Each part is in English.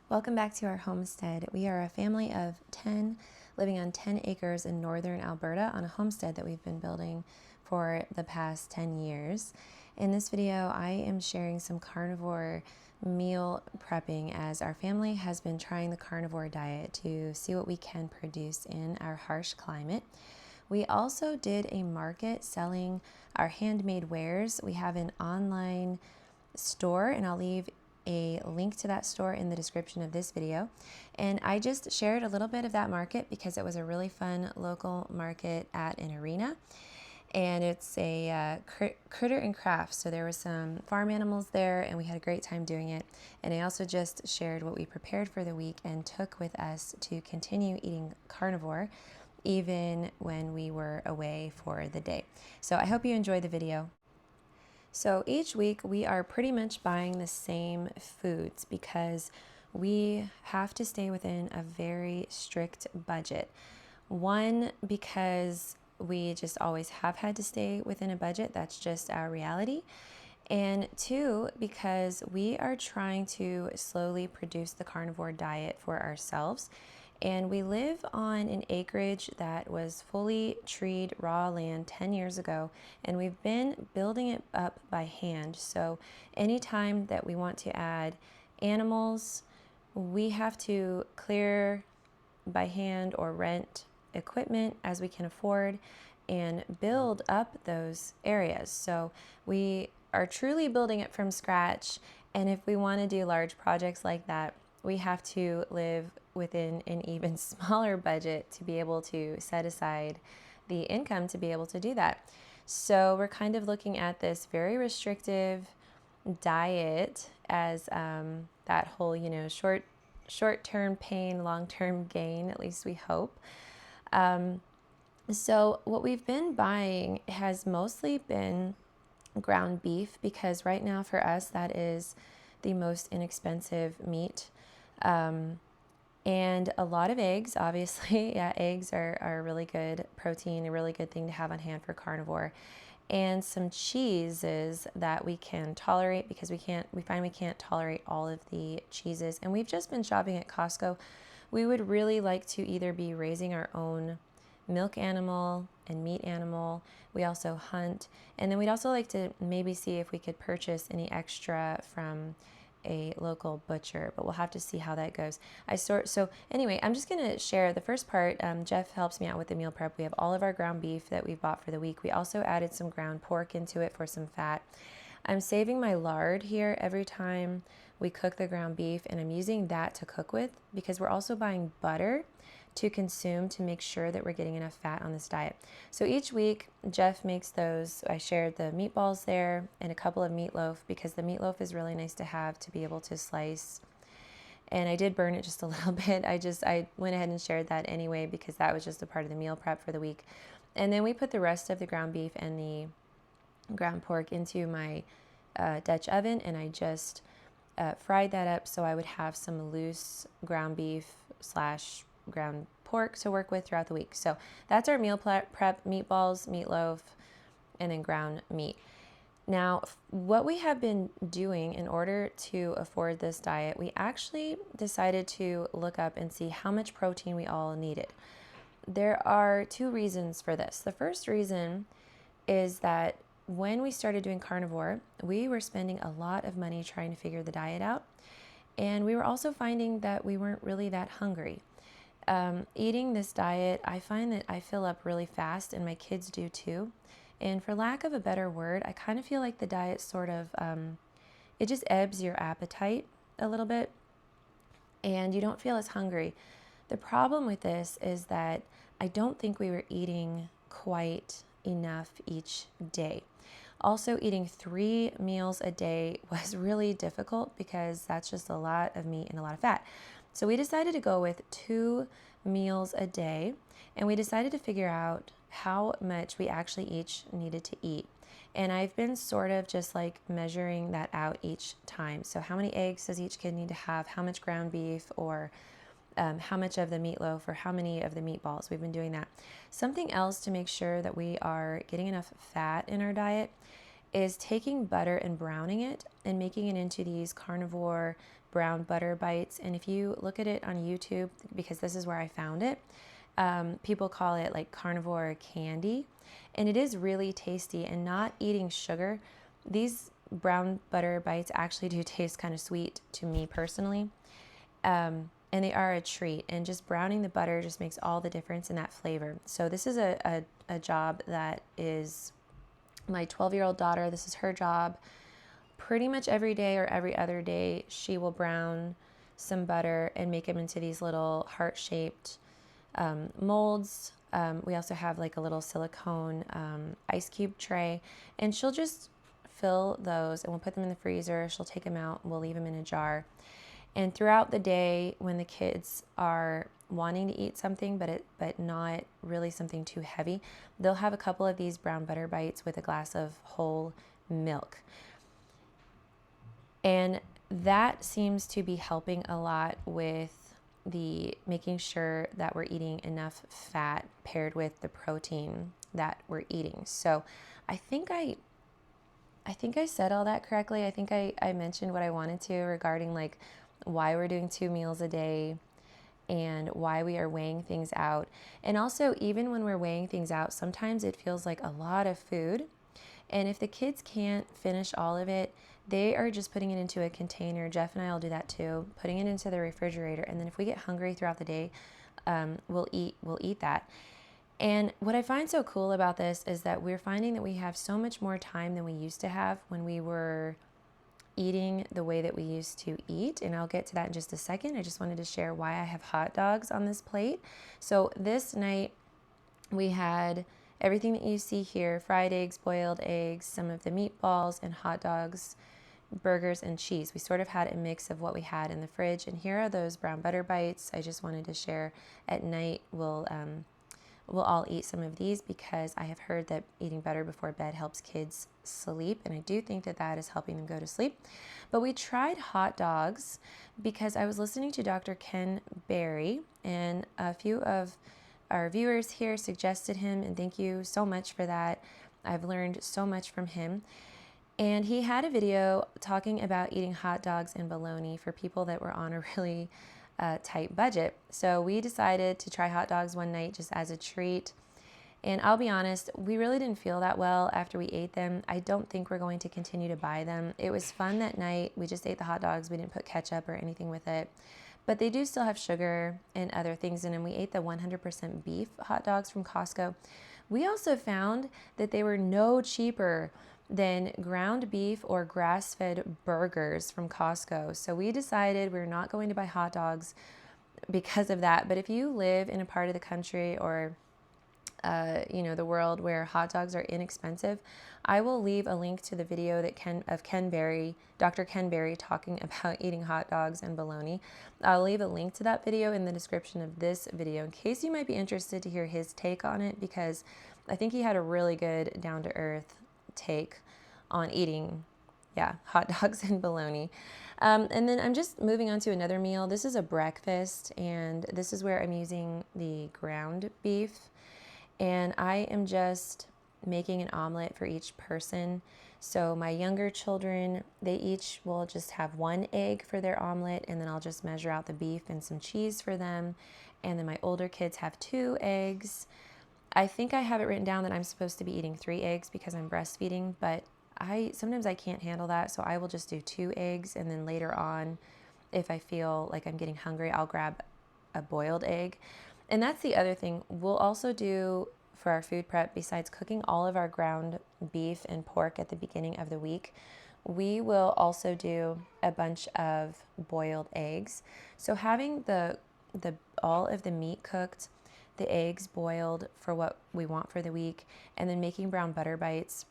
Welcome back to our homestead. We are a family of 10 living on 10 acres in northern Alberta on a homestead that we've been building for the past 10 years. In this video, I am sharing some carnivore meal prepping as our family has been trying the carnivore diet to see what we can produce in our harsh climate. We also did a market selling our handmade wares. We have an online store, and I'll leave a link to that store in the description of this video. And I just shared a little bit of that market because it was a really fun local market at an arena. And it's a critter and craft. So there were some farm animals there and we had a great time doing it. And I also just shared what we prepared for the week and took with us to continue eating carnivore even when we were away for the day. So I hope you enjoy the video. So each week we are pretty much buying the same foods because we have to stay within a very strict budget. One, because we just always have had to stay within a budget. That's just our reality. And two, because we are trying to slowly produce the carnivore diet for ourselves. And we live on an acreage that was fully treed raw land 10 years ago, and we've been building it up by hand. So anytime that we want to add animals, we have to clear by hand or rent equipment as we can afford and build up those areas. So we are truly building it from scratch. And if we want to do large projects like that, we have to live within an even smaller budget to be able to set aside the income to be able to do that. So we're kind of looking at this very restrictive diet as that whole, short-term pain, long-term gain, at least we hope. So what we've been buying has mostly been ground beef because right now for us that is the most inexpensive meat. And a lot of eggs, obviously. Yeah, eggs are a really good protein, a really good thing to have on hand for carnivore. And some cheeses that we can tolerate because we find we can't tolerate all of the cheeses. And we've just been shopping at Costco. We would really like to either be raising our own milk animal and meat animal. We also hunt. And then we'd also like to maybe see if we could purchase any extra from a local butcher, but we'll have to see how that goes. So anyway, I'm just going to share the first part. Geoff helps me out with the meal prep. We have all of our ground beef that we've bought for the week. We also added some ground pork into it for some fat. I'm saving my lard here every time we cook the ground beef, and I'm using that to cook with because we're also buying butter to consume to make sure that we're getting enough fat on this diet. So each week, Geoff makes those. I shared the meatballs there and a couple of meatloaf because the meatloaf is really nice to have to be able to slice. And I did burn it just a little bit. I went ahead and shared that anyway because that was just a part of the meal prep for the week. And then we put the rest of the ground beef and the ground pork into my Dutch oven, and I just fried that up so I would have some loose ground beef / ground pork to work with throughout the week. So that's our meal prep: meatballs, meatloaf, and then ground meat. Now, what we have been doing in order to afford this diet, we actually decided to look up and see how much protein we all needed. There are two reasons for this. The first reason is that when we started doing carnivore, we were spending a lot of money trying to figure the diet out. And we were also finding that we weren't really that hungry. Eating this diet, I find that I fill up really fast, and my kids do too. And for lack of a better word, I kind of feel like the diet sort of, it just ebbs your appetite a little bit, and you don't feel as hungry. The problem with this is that I don't think we were eating quite enough each day. Also, eating 3 meals a day was really difficult because that's just a lot of meat and a lot of fat. So we decided to go with 2 meals a day, and we decided to figure out how much we actually each needed to eat. And I've been sort of just like measuring that out each time. So how many eggs does each kid need to have? How much ground beef, or how much of the meatloaf, or how many of the meatballs? We've been doing that. Something else to make sure that we are getting enough fat in our diet is taking butter and browning it and making it into these carnivore brown butter bites. And if you look at it on YouTube, because this is where I found it, people call it like carnivore candy. And it is really tasty. And not eating sugar, these brown butter bites actually do taste kind of sweet to me personally. And they are a treat. And just browning the butter just makes all the difference in that flavor. So this is a job that is my 12-year-old daughter. This is her job. Pretty much every day or every other day, she will brown some butter and make them into these little heart-shaped molds. We also have like a little silicone ice cube tray, and she'll just fill those and we'll put them in the freezer. She'll take them out and we'll leave them in a jar. And throughout the day, when the kids are wanting to eat something but not really something too heavy, they'll have a couple of these brown butter bites with a glass of whole milk. And that seems to be helping a lot with the making sure that we're eating enough fat paired with the protein that we're eating. So I think I said all that correctly. I think I mentioned what I wanted to regarding like why we're doing 2 meals a day and why we are weighing things out. And also, even when we're weighing things out, sometimes it feels like a lot of food. And if the kids can't finish all of it, they are just putting it into a container. Geoff and I will do that too, putting it into the refrigerator. And then if we get hungry throughout the day, we'll eat that. And what I find so cool about this is that we're finding that we have so much more time than we used to have when we were eating the way that we used to eat. And I'll get to that in just a second. I just wanted to share why I have hot dogs on this plate. So this night we had everything that you see here: fried eggs, boiled eggs, some of the meatballs, and hot dogs, burgers, and cheese. We sort of had a mix of what we had in the fridge. And here are those brown butter bites. I just wanted to share at night. We'll all eat some of these because I have heard that eating better before bed helps kids sleep, and I do think that that is helping them go to sleep. But we tried hot dogs because I was listening to Dr. Ken Berry, and a few of our viewers here suggested him, and thank you so much for that. I've learned so much from him. And he had a video talking about eating hot dogs and bologna for people that were on a really tight budget. So we decided to try hot dogs one night just as a treat. And I'll be honest, we really didn't feel that well after we ate them. I don't think we're going to continue to buy them. It was fun that night. We just ate the hot dogs. We didn't put ketchup or anything with it. But they do still have sugar and other things in them. We ate the 100% beef hot dogs from Costco. We also found that they were no cheaper than ground beef or grass-fed burgers from Costco. So we decided we're not going to buy hot dogs because of that. But if you live in a part of the country or the world where hot dogs are inexpensive, I will leave a link to the video that Dr. Ken Berry talking about eating hot dogs and bologna. I'll leave a link to that video in the description of this video in case you might be interested to hear his take on it, because I think he had a really good down-to-earth take on eating hot dogs and bologna. And then I'm just moving on to another meal. This is a breakfast, and this is where I'm using the ground beef. And I am just making an omelet for each person. So my younger children, they each will just have 1 egg for their omelet, and then I'll just measure out the beef and some cheese for them. And then my older kids have 2 eggs. I think I have it written down that I'm supposed to be eating 3 eggs because I'm breastfeeding, but sometimes I can't handle that, so I will just do 2 eggs, and then later on, if I feel like I'm getting hungry, I'll grab a boiled egg. And that's the other thing we'll also do for our food prep. Besides cooking all of our ground beef and pork at the beginning of the week, we will also do a bunch of boiled eggs. So having all of the meat cooked, the eggs boiled for what we want for the week, and then making brown butter bites.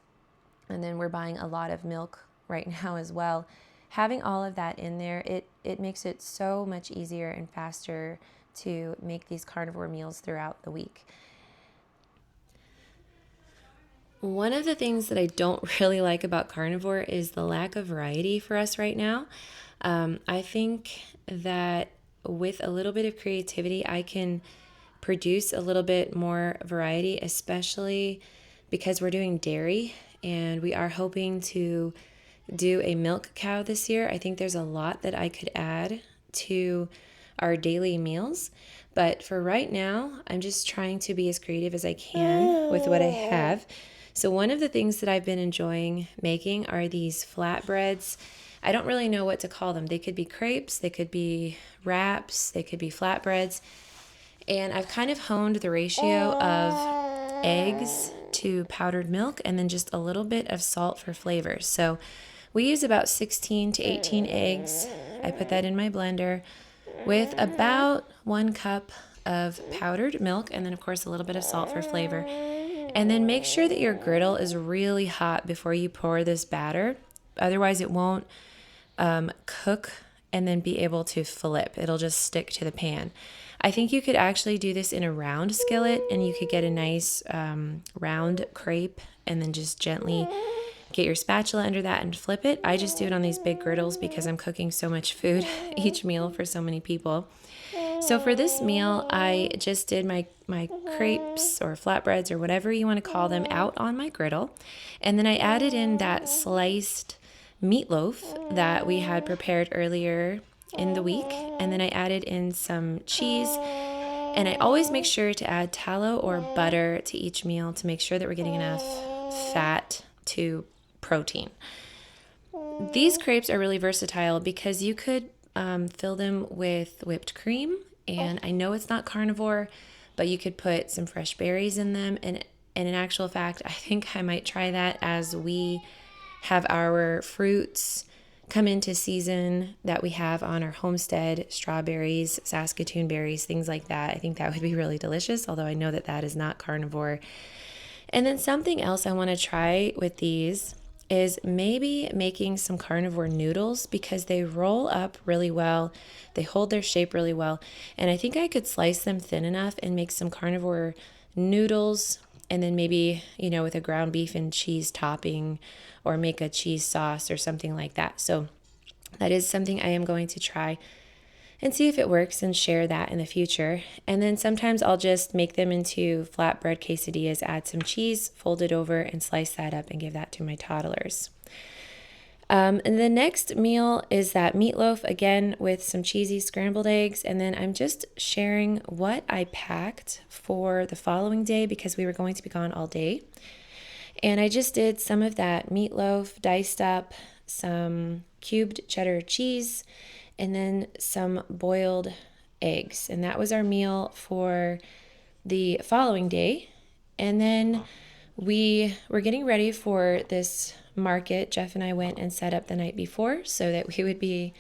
And then we're buying a lot of milk right now as well. Having all of that in there, it makes it so much easier and faster to make these carnivore meals throughout the week. One of the things that I don't really like about carnivore is the lack of variety for us right now. I think that with a little bit of creativity, I can produce a little bit more variety, especially because we're doing dairy, and we are hoping to do a milk cow this year. I think there's a lot that I could add to our daily meals. But for right now, I'm just trying to be as creative as I can with what I have. So one of the things that I've been enjoying making are these flatbreads. I don't really know what to call them. They could be crepes, they could be wraps, they could be flatbreads. And I've kind of honed the ratio of eggs to powdered milk and then just a little bit of salt for flavor. So we use about 16 to 18 eggs. I put that in my blender with about 1 cup of powdered milk and then of course a little bit of salt for flavor. And then make sure that your griddle is really hot before you pour this batter. Otherwise it won't cook and then be able to flip. It'll just stick to the pan. I think you could actually do this in a round skillet and you could get a nice round crepe and then just gently get your spatula under that and flip it. I just do it on these big griddles because I'm cooking so much food each meal for so many people. So for this meal, I just did my crepes or flatbreads or whatever you want to call them out on my griddle. And then I added in that sliced meatloaf that we had prepared earlier in the week. And then I added in some cheese. And I always make sure to add tallow or butter to each meal to make sure that we're getting enough fat to protein. These crepes are really versatile because you could fill them with whipped cream. And I know it's not carnivore, but you could put some fresh berries in them. And in actual fact, I think I might try that as we have our fruits come into season that we have on our homestead, strawberries, Saskatoon berries, things like that. I think that would be really delicious, although I know that that is not carnivore. And then something else I want to try with these is maybe making some carnivore noodles because they roll up really well. They hold their shape really well. And I think I could slice them thin enough and make some carnivore noodles and then maybe, with a ground beef and cheese topping or make a cheese sauce or something like that. So that is something I am going to try and see if it works and share that in the future. And then sometimes I'll just make them into flatbread quesadillas, add some cheese, fold it over and slice that up and give that to my toddlers. And the next meal is that meatloaf, again with some cheesy scrambled eggs. And then I'm just sharing what I packed for the following day because we were going to be gone all day. And I just did some of that meatloaf diced up, some cubed cheddar cheese, and then some boiled eggs. And that was our meal for the following day. And then we were getting ready for this market. Geoff and I went and set up the night before so that we would be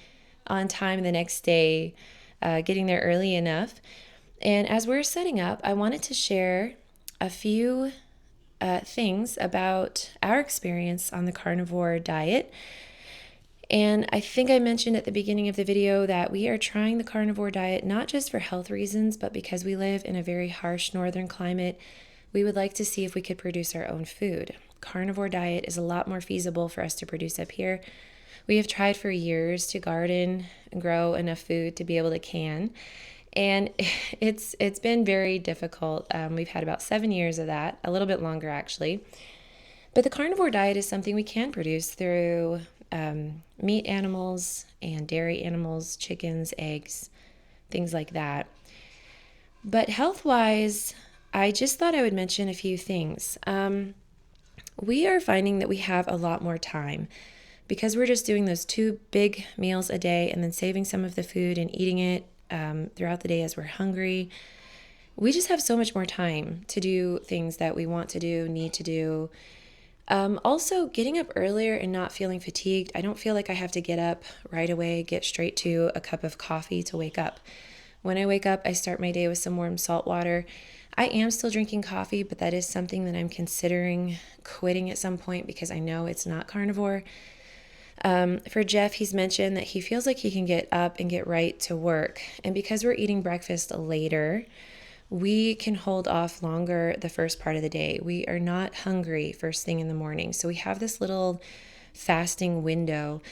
on time the next day, getting there early enough. And as we're setting up, I wanted to share a few things about our experience on the carnivore diet. And I think I mentioned at the beginning of the video that we are trying the carnivore diet not just for health reasons, but because we live in a very harsh northern climate. We would like to see if we could produce our own food. Carnivore diet is a lot more feasible for us to produce up here. We have tried for years to garden and grow enough food to be able to can. And it's been very difficult. We've had about 7 years of that, a little bit longer actually. But the carnivore diet is something we can produce through meat animals and dairy animals, chickens, eggs, things like that. But health-wise, I just thought I would mention a few things. We are finding that we have a lot more time because we're just doing those 2 big meals a day and then saving some of the food and eating it throughout the day as we're hungry. We just have so much more time to do things that we want to do, need to do. Also, getting up earlier and not feeling fatigued. I don't feel like I have to get up right away, get straight to a cup of coffee to wake up. When I wake up, I start my day with some warm salt water. I am still drinking coffee, but that is something that I'm considering quitting at some point because I know it's not carnivore. For Geoff, he's mentioned that he feels like he can get up and get right to work. And because we're eating breakfast later, we can hold off longer the first part of the day. We are not hungry first thing in the morning. So we have this little fasting window.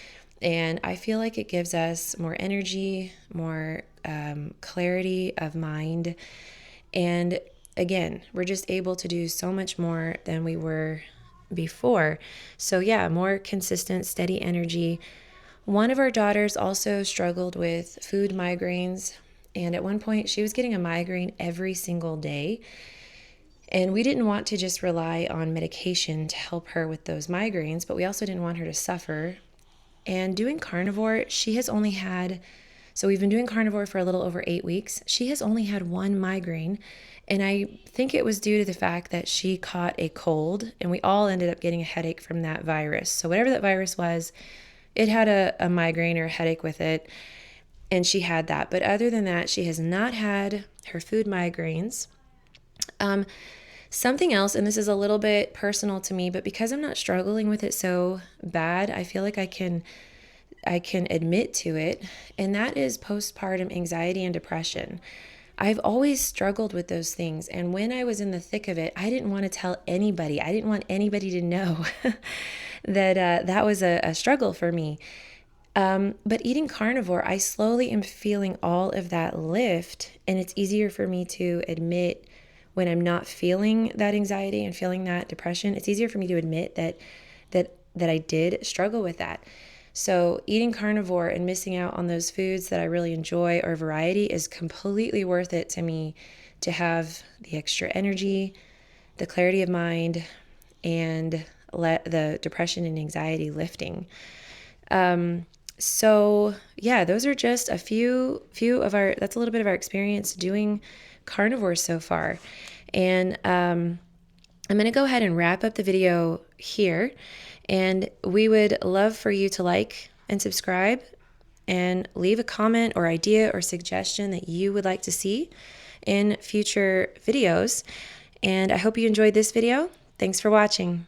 And I feel like it gives us more energy, more clarity of mind. And again, we're just able to do so much more than we were before. So yeah, more consistent, steady energy. One of our daughters also struggled with food migraines, and at one point she was getting a migraine every single day. And we didn't want to just rely on medication to help her with those migraines, but we also didn't want her to suffer. And doing carnivore, she has only had, so we've been doing carnivore for a little over 8 weeks. She has only had one migraine. And I think it was due to the fact that she caught a cold, and we all ended up getting a headache from that virus. So whatever that virus was, it had a migraine or a headache with it, and she had that. But other than that, she has not had her food migraines. Something else, and this is a little bit personal to me, but because I'm not struggling with it so bad, I feel like I can admit to it, and that is postpartum anxiety and depression. I've always struggled with those things, and when I was in the thick of it, I didn't want to tell anybody. I didn't want anybody to know that that was a struggle for me. But eating carnivore, I slowly am feeling all of that lift, and it's easier for me to admit when I'm not feeling that anxiety and feeling that depression. It's easier for me to admit that I did struggle with that. So eating carnivore and missing out on those foods that I really enjoy or variety is completely worth it to me, to have the extra energy, the clarity of mind, and let the depression and anxiety lifting. So yeah, those are just a few of our, that's a little bit of our experience doing carnivore so far. And I'm going to go ahead and wrap up the video here. And we would love for you to like and subscribe and leave a comment or idea or suggestion that you would like to see in future videos. And I hope you enjoyed this video. Thanks for watching.